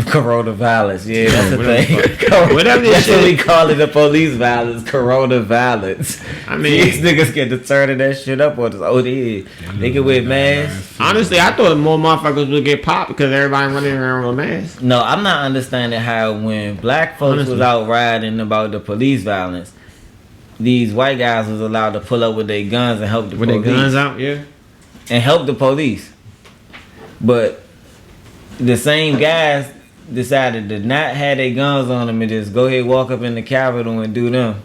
Corona violence, yeah, that's the thing. Whatever this That's what we shit. call it, the police violence, Corona violence. I mean- these niggas get to turning that shit up on us. Oh, they can wear masks. Honestly, I thought more motherfuckers would get popped because everybody running around with masks. No, I'm not understanding how when black folks Honestly. was out riding about the police violence, these white guys was allowed to pull up with their guns and help the With their police. guns out, yeah. And help the police. But the same guys decided to not have their guns on them and just go ahead, walk up in the Capitol and do them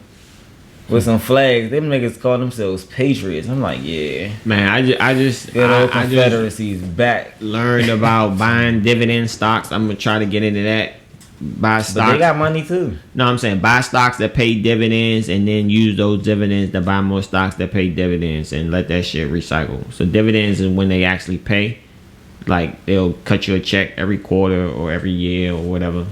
with some flags. Them niggas call themselves patriots. I'm like, yeah. Man, I just Good old I just Confederacy's back. learned about buying dividend stocks. I'm gonna try to get into that. Buy But stocks. they got money too. No, I'm saying buy stocks that pay dividends and then use those dividends to buy more stocks that pay dividends and let that shit recycle. So dividends is when they actually pay. Like they'll cut you a check every quarter or every year or whatever.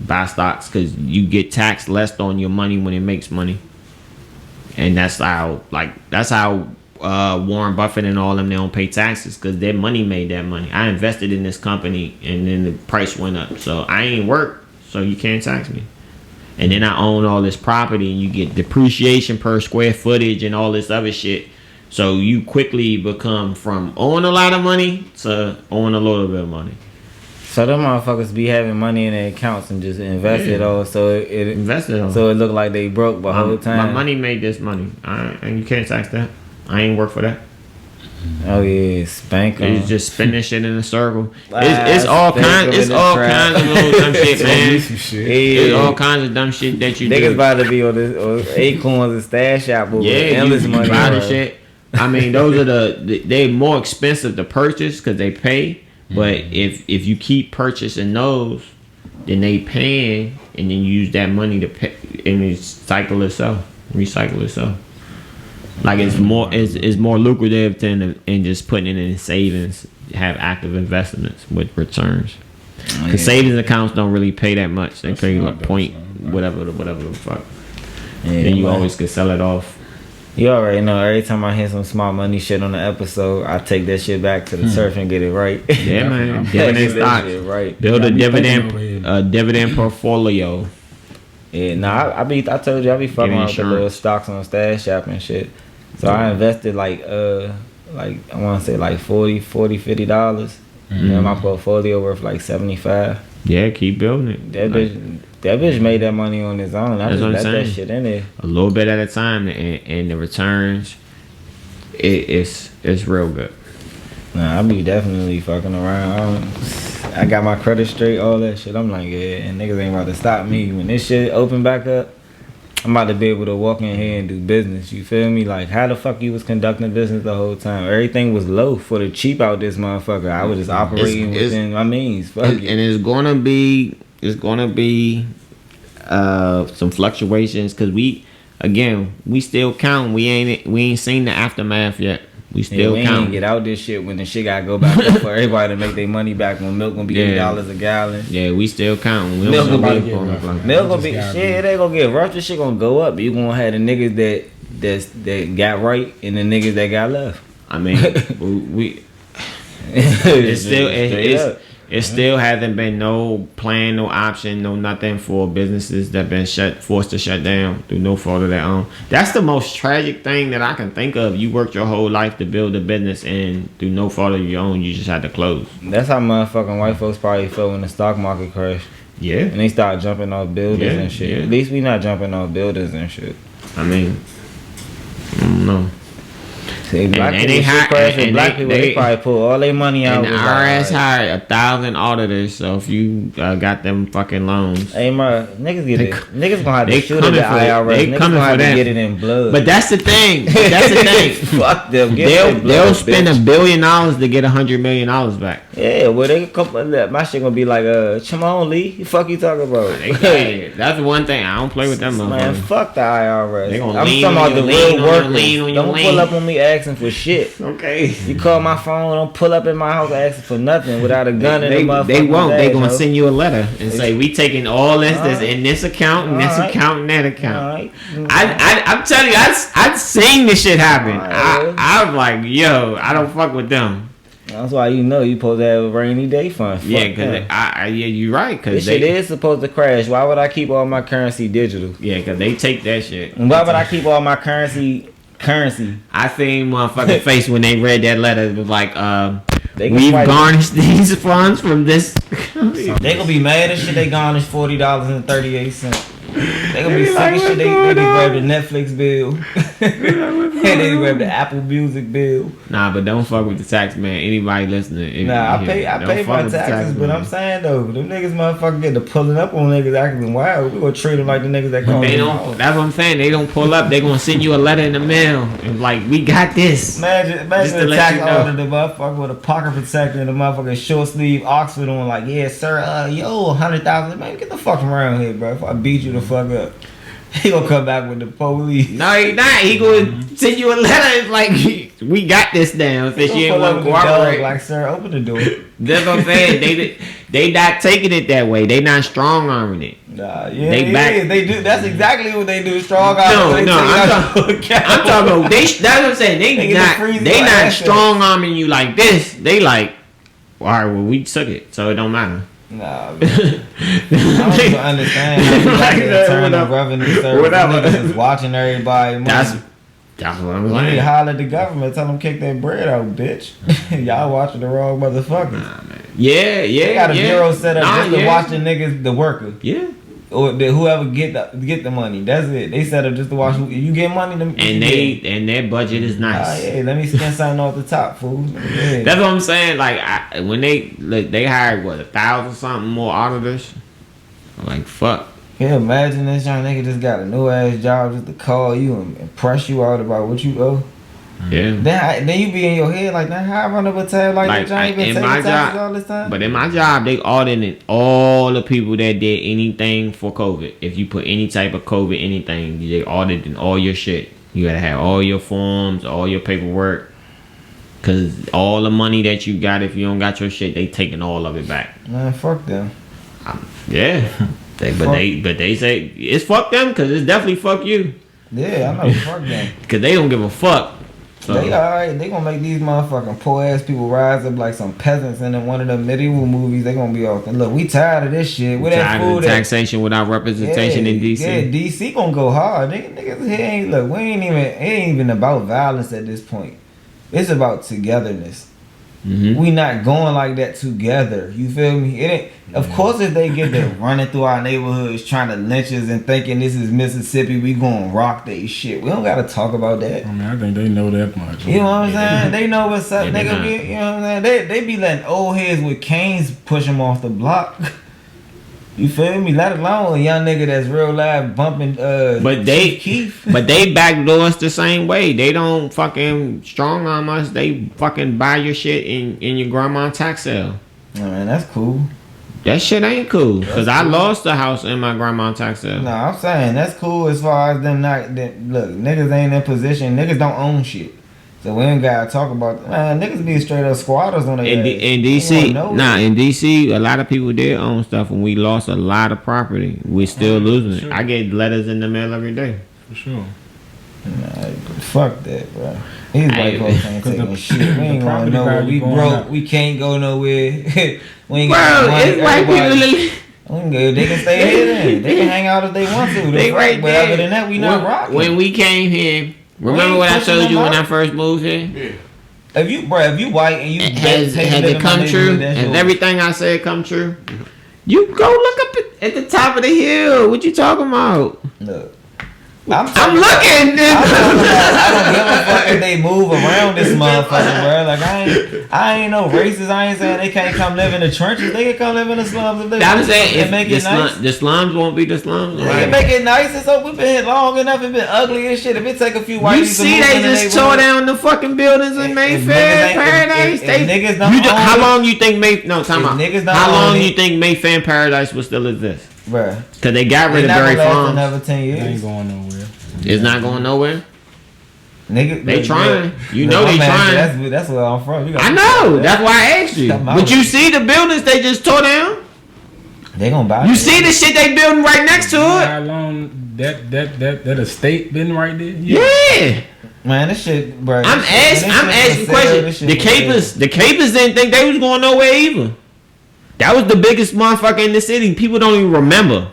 Buy stocks because you get taxed less on your money when it makes money. And that's how Warren Buffett and all them, they don't pay taxes because their money made that money. I invested in this company and then the price went up. So I ain't work, so you can't tax me. And then I own all this property and you get depreciation per square footage and all this other shit. So you quickly become from owing a lot of money to owing a little bit of money. So them motherfuckers be having money in their accounts and just invest it all, so it Invested on. so it look like they broke the whole time. My money made this money. And you can't tax that. I ain't work for that. Oh yeah, spank 'em. You just spin this shit in a circle. Ah, It's all spank 'em kinds. It's in the all trap. kinds of little dumb shit, man. Some shit. It's all Yeah. kinds of dumb shit that you Niggas do. about to be on this or Acorns and Stash Shop with Yeah, endless you money. buy the bro. shit. I mean, those are they're more expensive to purchase because they pay. But if you keep purchasing those, then they paying, and then you use that money to pay, and it recycle itself. Like it's more lucrative than just putting it in savings. Have active investments with returns. Because savings accounts don't really pay that much. They pay like point whatever the fuck. Yeah, Then you man. always could sell it off. You already know. Every time I hear some smart money shit on the episode, I take that shit back to the surf and get it right. Yeah, man. Get Dividend that stocks. shit right. Build a Got me thinking over dividend dividend portfolio. Yeah, nah, I told you I be fucking Get around with the little insurance. stocks on Stash Shop and shit. So I invested like I want to say like $40, $50. And my portfolio worth like 75. Yeah, keep building it. That Like, bitch made that money on his own. I That's just what I'm let that saying. shit in there. a little bit at a time, and the returns, it's real good. Nah, I be definitely fucking around. I got my credit straight, all that shit. I'm like, yeah, and niggas ain't about to stop me. When this shit open back up, I'm about to be able to walk in here and do business. You feel me? Like, how the fuck you was conducting business the whole time? Everything was low for the cheap out this motherfucker. I was just operating It's- within my means. Fuck And it. it's gonna be some fluctuations because we still count. We ain't seen the aftermath yet. We Yeah, still we ain't count. get out this shit when the shit gotta go back up for everybody to make their money back when milk gonna be Yeah. $8 a gallon. Yeah, we still counting. We Milk don't gonna know be- what the fuck. Milk gonna Just be gotta shit. It ain't gonna get rough. This shit gonna go up. You gonna have the niggas that got right and the niggas that got left. I mean, we it's still- It still hasn't been no plan, no option, no nothing for businesses that been forced to shut down through no fault of their own. That's the most tragic thing that I can think of. You worked your whole life to build a business, and through no fault of your own, you just had to close. That's how motherfucking white folks probably felt when the stock market crashed. Yeah. And they start jumping off buildings Yeah, and shit. yeah. At least we not jumping off buildings and shit. I mean, I don't know. See, black and people they shit hi- crash and with black they- people, they probably pull all their money out. And the with IRS like, hired 1,000 auditors, so if you got them fucking loans. hey, man, niggas get it. Niggas gonna have to they shoot at the coming for it. IRS. They Niggas coming gonna have for to them. get it in blood. But that's the thing. That's the thing. Fuck them. Get it in blood, They'll spend bitch. $1 billion to get $100 million back. Yeah, well, they come. My shit gonna be like, come on, Lee. The fuck you talking about? Hey, that's one thing. I don't play with them Man, motherfuckers. fuck the IRS. They gonna I'm lean talking on about the you, lean real on you, workers. lean on you, Don't lean. pull up on me asking for shit. Okay. You call my phone, don't pull up in my house asking for nothing without a gun in the motherfucker. They won't. They gonna ass, send you a letter and say we taking all this that's in this account and this Alright. account and that account. Alright. I'm telling you, I've seen this shit happen. Alright. I'm like, yo, I don't fuck with them. That's why you know you supposed to have a rainy day fund. Fuck Yeah, cause them. yeah, you're right. Cause This shit is supposed to crash. Why would I keep all my currency digital? yeah, cause they take that shit. And why would I keep all my currency? I seen motherfucking face when they read that letter. It was like, They we've fight- garnished these funds from this. They gonna be mad as shit. They garnished $40.38. They gonna be They sick like, as shit. what's They going grab the on? Netflix bill. They grab the Apple Music bill. Nah, but don't fuck with the tax man. Anybody listening? if Nah, you I pay don't my fuck with the taxes, but man. I'm saying though, them niggas motherfucker get to pulling up on niggas acting wild. We gonna treat them like the niggas that come. They don't. That's what I'm saying. They don't pull up. They gonna send you a letter in the mail and like, we got this. Imagine Just to the let tax you know. order, the motherfucker with a pocket protector and the motherfucking short sleeve Oxford on, like, yeah, sir, yo, 100,000, man, get the fuck from around here, bro. If I beat you the fuck up, he gonna come back with the police. No, he not. He gonna send you a letter. It's like, we got this now. Since He you gonna ain't pull want up to with the dog, cooperate. like, sir, open the door. That's what I'm saying. They not taking it that way. They not strong arming it. Nah, yeah, They yeah, back- they do. That's exactly what they do. Strong No, arm. no, I'm talking about that's what I'm saying. They They get not to freeze they your not ass strong arming you like this. They like, all right, well, we took it, so it don't matter. Nah, man. I don't even understand. Like Like that, Internal whatever. Revenue Service. Whatever. Niggas is watching everybody. That's what I'm We need to saying. holler at the government, tell them kick that bread out, bitch. Y'all watching the wrong motherfuckers. Yeah, yeah. They got a yeah. bureau set up just to yeah. watch the niggas, the worker, Yeah, or whoever get the money. That's it. They set up just to watch. You get money, them, and their budget is nice. yeah, let me spend something off the top, fool. Yeah. That's what I'm saying. Like when they hired 1,000 something more auditors. I'm like, fuck. Yeah, imagine this young nigga just got a new ass job just to call you and press you out about what you owe. Yeah. Then you be in your head like, now how I run up a tab like that? Y'all ain't been in taking my taxes job, all this time? but in my job, they audited all the people that did anything for COVID. If you put any type of COVID anything, they audited all your shit. You gotta have all your forms, all your paperwork, cause all the money that you got, if you don't got your shit, they taking all of it back. Man, fuck them. Yeah, but they say it's fuck them, cause it's definitely fuck you, Yeah, I know, fuck them. cause they don't give a fuck. So, They alright. They gonna make these motherfucking poor ass people rise up like some peasants in one of the medieval movies. They gonna be all, look, we tired of this shit. Where that tired food of the at? taxation without representation in DC. Yeah, DC gonna go hard. Niggas here ain't look. We ain't even. It ain't even about violence at this point. It's about togetherness. Mm-hmm. We not going like that together. You feel me? It ain't. Of course, if they get to running through our neighborhoods trying to lynch us and thinking this is Mississippi, we gonna rock they shit. We don't gotta talk about that. I mean, I think they know that much. You know what I'm saying? They know what's up, They nigga. not. You know what I'm saying? They be letting old heads with canes push them off the block. You feel me? Let alone a young nigga that's real live bumping. But they, Keith. but they backdoor us the same way. They don't fucking strong arm us. They fucking buy your shit in your grandma's tax sale. Man, that's cool. That shit ain't cool. Cause I lost the house in my grandma's tax sale. No, I'm saying that's cool as far as them not. Look, niggas ain't in position. Niggas don't own shit. So we ain't gotta talk about, man, niggas be straight up squatters on their In, ass. in They DC, wanna know nah, it. in DC, a lot of people did own stuff, and we lost a lot of property. We still losing it. sure. I get letters in the mail every day. For sure. Nah, fuck that, bro. These white folks ain't taking shit. We ain't going property nowhere. value We going broke. up. We can't go nowhere. We ain't Bro, got money. it's white people. They can stay here then. They can hang out if they want to. They right but there. other than that, we not rocking. When we came here, remember ain't what I pushing told you them when out. I first moved here? Yeah. If you white and you Has take live it in come my true? neighborhood, that's Has yours. everything I said come true? You go look up at the top of the hill. What you talking about? Look. I'm looking. I'm talking about, I don't give a fuck if they move around this motherfucker, bro. Like I ain't no racist. I ain't saying they can't come live in the trenches. They can come live in the slums if they I'm want to. saying And make it nice. the slums won't be the slums. They Right? can make it nice. And so we've been here long enough. It's been ugly as shit. If it take a few white You people to see, move they in the just tore neighborhood- down the fucking buildings in If Mayfair, niggas ain't- Paradise. if niggas don't own How it- long you think No, time If out. niggas don't How long own you it- think Mayfair and Paradise will still exist? Bruh. Cause they got rid They of not Berry gonna last Farms. another 10 It years. ain't going nowhere. It's not going nowhere. Nigga, They look, trying. look, You look, know they I'm asking- trying. That's where I'm from. You gotta I be know. careful. That's why I asked you. That's my But you way. see the buildings they just tore down. They gonna buy. You it. see the shit they building right next to You know it. how long that estate been right there? Yeah. Man, this shit, bro. I'm asking questions. The capers didn't think they was going nowhere either. That was the biggest motherfucker in the city. People don't even remember.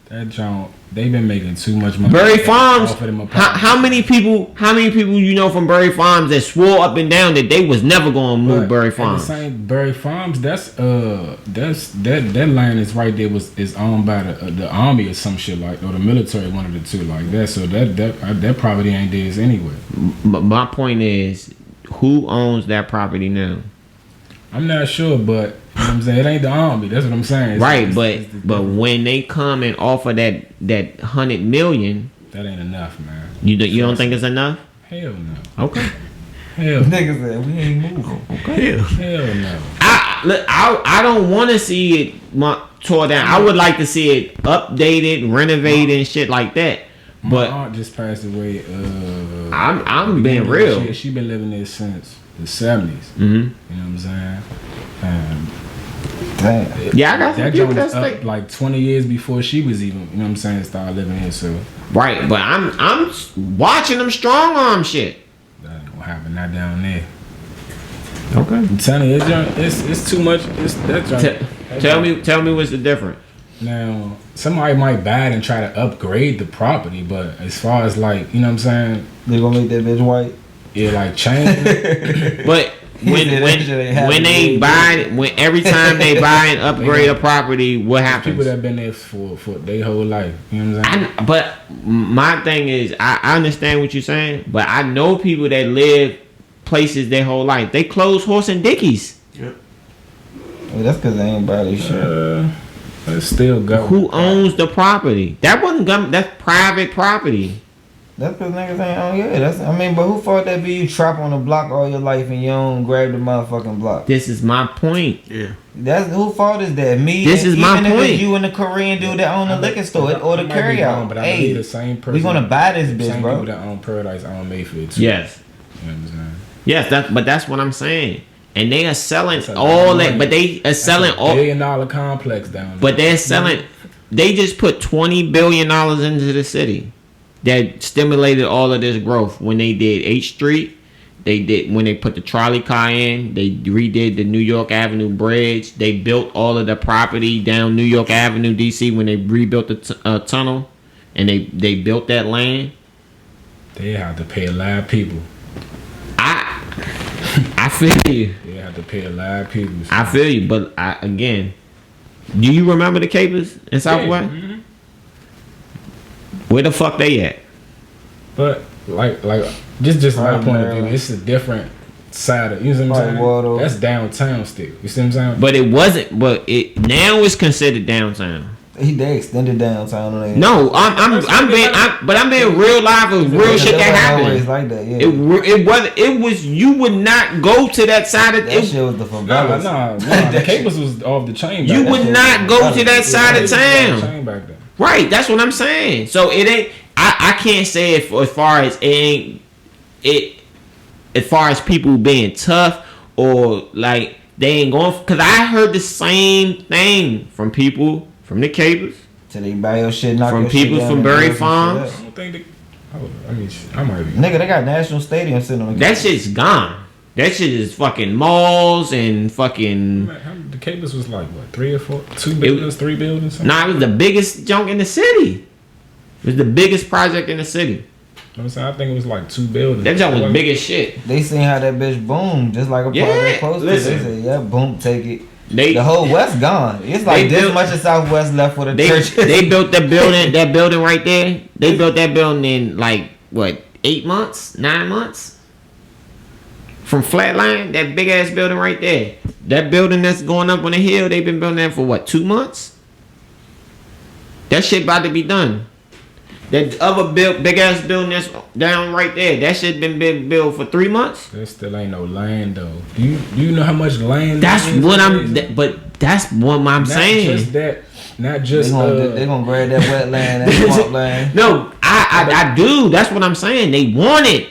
That John, they been making too much money. Berry Farms. off of them How many people you know from Berry Farms that swore up and down that they was never gonna move Berry Farms? The same Berry Farms. That's that land is right there is owned by the army or some shit like, or the military, one of the two like that. So that property ain't theirs anyway. But my point is, who owns that property now? I'm not sure, but you know what I'm saying, it ain't the army. That's what I'm saying. But when they come and offer that $100 million, that ain't enough, man. you don't think it's enough? Hell no. Okay. Hell, Niggas said we ain't moving. Okay. hell no. I don't want to see it tore down. I would like to see it updated, renovated, and shit like that. My But aunt just passed away. I'm being real. She been living there since the 70s. Mm-hmm. You know what I'm saying? Damn. Yeah, I got some That people joint that's was up like 20 years before she was even, you know what I'm saying, started living here. So right. But I'm watching them strong arm shit. that ain't gonna happen. Not down there. Okay. I'm telling you, it's too much. It's that joint. Tell me what's the difference. Now, somebody might buy it and try to upgrade the property, but as far as like, you know what I'm saying, They gonna make that bitch white. yeah, like change. But when every time they buy and upgrade a property, what happens? People that been there for their whole life. You know what I'm saying? But my thing is, I understand what you're saying, but I know people that live places their whole life. They close Horse and Dickies. Yep. Well, that's because they ain't buy this shit. It's still government. Who owns the property? That wasn't government. That's private property. That's because niggas ain't on. Yeah, but who fault that be you trap on the block all your life and you don't grab the motherfucking block? This is my point. Yeah. That's who fault is that? Me. This is my even if point. it's you and the Korean dude that own the liquor store or the I might be carry wrong, out. but I believe Hey, the same person. we gonna buy this the bitch, same bro. people that own Paradise own Mayfield too. Yes. You know what I'm saying? Yes, that's what I'm saying. And they are selling That's a all lot of that, money. but they are selling $1 all. billion complex down there. But they're selling. They just put $20 billion into the city. That stimulated all of this growth when they did H Street. They did when they put the trolley car in. They redid the New York Avenue Bridge. They built all of the property down New York Avenue, DC, when they rebuilt the tunnel, and they built that land. They have to pay a lot of people. I feel you. They have to pay a lot of people. I feel you, but again, do you remember the Capers in Southwest? Mhm. Where the fuck they at? But like just my Right, point of Maryland. view, it's a different side of, you know what I'm saying? Whitewater. That's downtown still. You see what I'm saying? But it wasn't. But it now is considered downtown. They extended downtown on there. No, I'm being real live with real shit that Always happened. like that, yeah. It was you would not go to that side of That it. shit was the favelas. Nah, the Capers was off the chain. You back would then. not go to that side of Capers was off the town. chain back then. Right, that's what I'm saying. So it ain't. I can't say it as far as it ain't. It as far as people being tough or like they ain't going. Because I heard the same thing from people from the Capers. Till they buy your shit, knock From your people shit down from and Berry do some Farms. shit I don't think Hold on, I mean, I might be. Nigga, they got National Stadium sitting on the That shit's gone. That shit is fucking malls and fucking. The campus was like what, 3 or 4, 2 buildings, 3 buildings. Something? Nah, it was the biggest junk in the city. It was the biggest project in the city. I'm saying, I think it was like 2 buildings. That junk was big as shit. They seen how that bitch boomed, just like a project posted. Listen. They said, yeah, boom, take it. They The whole West gone. It's like this much of Southwest left for the church. they built that building right there. They built that building in like what, 8 months, 9 months? From Flatline, that big ass building right there. That building that's going up on the hill, they've been building that for what, 2 months? That shit about to be done. That other big ass building that's down right there, that shit been built for 3 months. There still ain't no land though. Do you know how much land? That's what but that's what I'm saying. Not just that. Not just They gonna grab that wetland, that swamp land. No, I do. That's what I'm saying. They want it.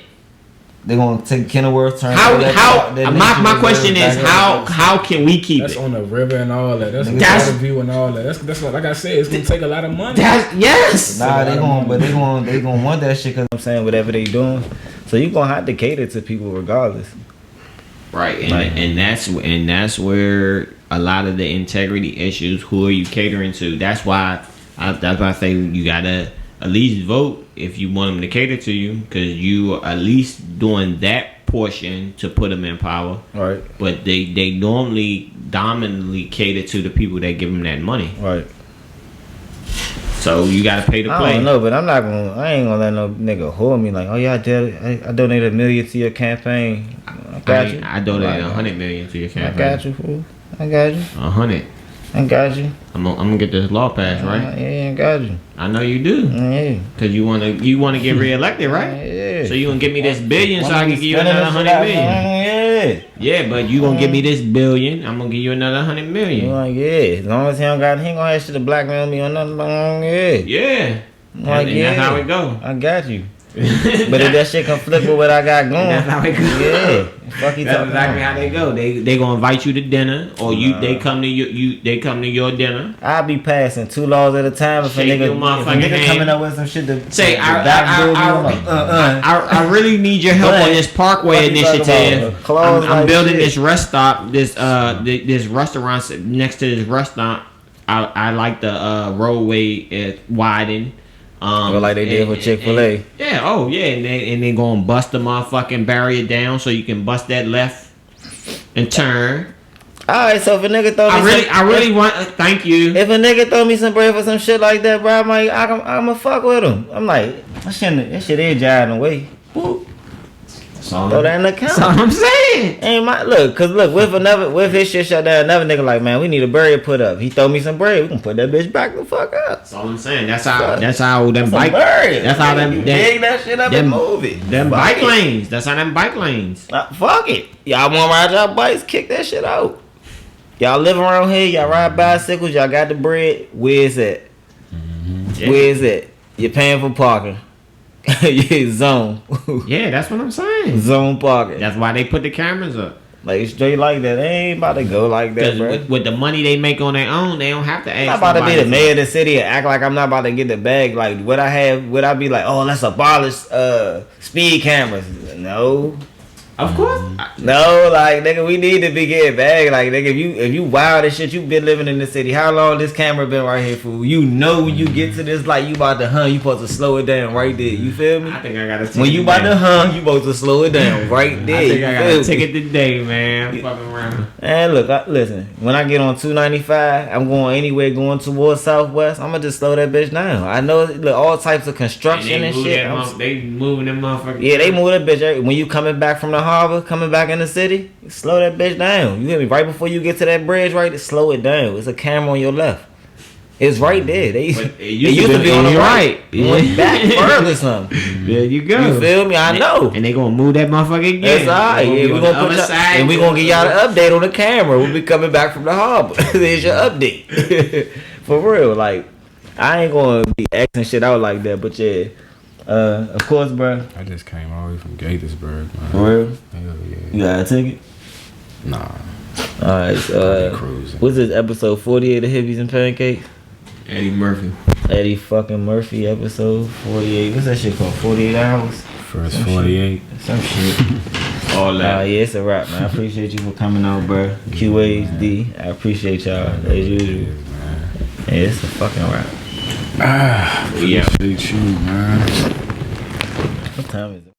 They gonna take Kenilworth, turn. My question is how can we keep that's it? on the river and all that. That's water view and all that. That's what, like I said, it's gonna take a lot of money. Yes. Nah, they gonna want that shit because I'm saying whatever they doing. So you gonna have to cater to people regardless. Right, and that's where a lot of the integrity issues. Who are you catering to? That's why I say you gotta at least vote if you want them to cater to you, because you are at least doing that portion to put them in power. Right. But they normally dominantly cater to the people that give them that money. Right. So you gotta pay to play. I don't know, but I ain't gonna let no nigga hold me like, oh yeah, I donated $1 million to your campaign. I got you. I donated $100 million to your campaign. I got you, fool. I got you. 100. I got you. I'm gonna get this law passed, right? Yeah, I got you. I know you do. Yeah. Cause you wanna get reelected, right? Yeah. So you gonna give me this billion, so I can give you another 100 million. Yeah. Yeah, but you gonna give me this billion, I'm gonna give you another 100 million. Like, yeah. As long as he ain't gonna have shit to blackmail me or nothing. Yeah. Yeah. Like, And that's how it go. I got you. But if that shit conflict with what I got going, That's how it go. yeah. Fuck you That's talking exactly about. how they go. They gonna invite you to dinner, or they come to they come to your dinner. I be passing 2 laws at a time if a Shake your nigga hand. coming up with some shit to Say, I I really need your help But- on this Parkway what you talking initiative. about? Claws I'm like building shit. this rest stop, this restaurant next to this restaurant. I like the roadway widen. like they did with Chick-fil-A. Yeah, oh yeah, and they gonna bust the motherfucking barrier down so you can bust that left and turn. Alright, so if a nigga throw me I really want. Thank you. if a nigga throw me some bread for some shit like that, bro, I'ma fuck with him. I'm like, that shit is jiving away. Woo. Throw that in the account. That's all I'm saying. Ain't my look, cause look, with his shit shut down, another nigga like, man, we need a barrier put up. He throw me some bread, we can put that bitch back the fuck up. That's all I'm saying. That's how them Some bike. barrier. That's how them dig that shit up and move it. Them Fuck bike it. lanes. That's how them bike lanes. Fuck it. Y'all want to ride y'all bikes? Kick that shit out. Y'all live around here. Y'all ride bicycles. Y'all got the bread. Where's it? Yeah. Where's it? You're paying for parking. Yeah, zone. Yeah, that's what I'm saying. Zone parking. That's why they put the cameras up. Like straight like that. They ain't about to go like that, Because bro. with the money they make on their own, they don't have to I'm ask. not about to be nobody the mayor of the city and act like I'm not about to get the bag. Like, would I be like, oh, let's abolish speed cameras? No. Of course. No, like, nigga, we need to be getting back. Like, nigga, if you wild as shit, you been living in the city. How long this camera been right here, fool? You know when you get to this, like, you about to hunt, you supposed to slow it down right there. You feel me? I think I got a ticket. When you about to hunt, you supposed to slow it down right there. I think I You got feel a me? ticket today, man. I'm fucking around. And look, listen, when I get on 295, I'm going anywhere going towards Southwest. I'm gonna just slow that bitch down. I know look, all types of construction and shit. They moving them motherfuckers. Yeah, they move that bitch. When you coming back from the harbor, coming back in the city, slow that bitch down. You get me? Right before you get to that bridge, right? Slow it down. It's a camera on your left. It's right there. It used to be on the right. Went back further something. There you go. You feel me? I know. And they gonna move that motherfucker again. That's alright. Yeah, we gonna put side. and we gonna get y'all the update on the camera. We'll be coming back from the harbor. There's your update. For real. Like, I ain't gonna be acting shit out like that, but yeah. Of course, bro. I just came all the way from Gaithersburg, man. For real? Hell yeah. You got a ticket? Nah. Alright, I'll be cruising. what's this episode 48 of Hippies and Pancakes? Eddie Murphy. Eddie fucking Murphy episode 48. What's that shit called? 48 hours? First Some 48. Some shit. All that. Yeah, it's a wrap, man. I appreciate you for coming on, bro. QHD. I appreciate y'all as usual. Yeah, it's a fucking wrap. Appreciate you, man. What time is it?